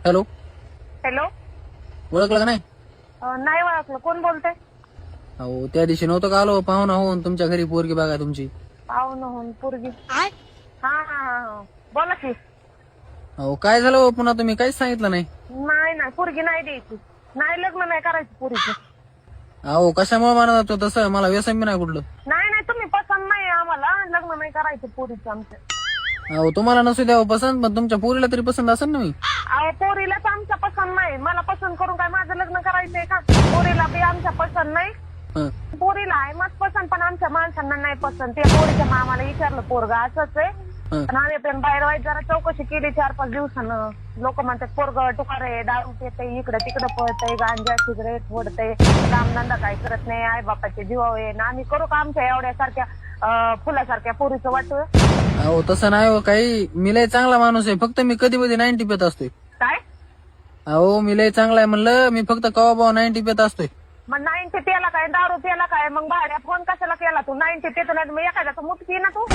Hello, hello. ओळखलं का नाही? नाही ओळखलं. कोण बोलतंय? अहो त्या दिवशी नव्हतं का आलो पाहुणा होऊन तुमच्या घरी पोरगी बघा तुमची. पाहुणं होऊन पोरगी. हा हा हा. बोला की. अहो काय झालं हो पुन्हा तुम्ही काहीच सांगितलं नाही. नाही पोरगी नाही द्यायची. नाही लग्न नाही करायचं पोरीचं. अहो कशामुळे म्हणत होतो तसं, मला व्यसन बी नाही कुठलं. नाही तुम्ही पसंत नाही आम्हाला. लग्न नाही करायचं पोरीचं आमचं. अहो तुम्हाला नसू द्यावं पसंत, पण तुमच्या पोरीला तरी पसंत असेल ना मी. अहो पोरीलाच आमच्या पसंत नाही. मला पसंत करून काय माझं लग्न करायचंय का? पोरीला बी आमच्या पसंत नाही. हं. पोरीला आहे मग पसंत, पण आमच्या माणसांना नाही पसंत. त्या पोरीच्या मामाला विचारलं पोरगा असंच आहे. हं. पण आम्ही पण बाहेर वाईट जरा चौकशी केली 4-5 दिवसानं. लोक म्हणतात पोरग टुकारे, दारू पितंय, इकडं तिकडं पळतंय, गांजा सिगरेट फोडतंय, कामधंदा काय करत नाही, आई बापाचे जीवावर आहे ना. आम्ही करू का आमच्या एवढ्यासारख्या फुलासारख्या पोरीचं वाटतं? अहो तसं नाही हो काही, मी लय चांगला माणूस आहे, फक्त मी कधी कधी 90 पेत असतोय. काय? अहो मी लय चांगला आहे म्हणलं, मी फक्त कवा बावा 90 पेत असतोय. मग 90 प्याला काय, दारू प्याला काय? मग भाड्या फोन कशाला केला तू? 90 पेतो नाही मग एखाद्याचं मुठ पी ना तू.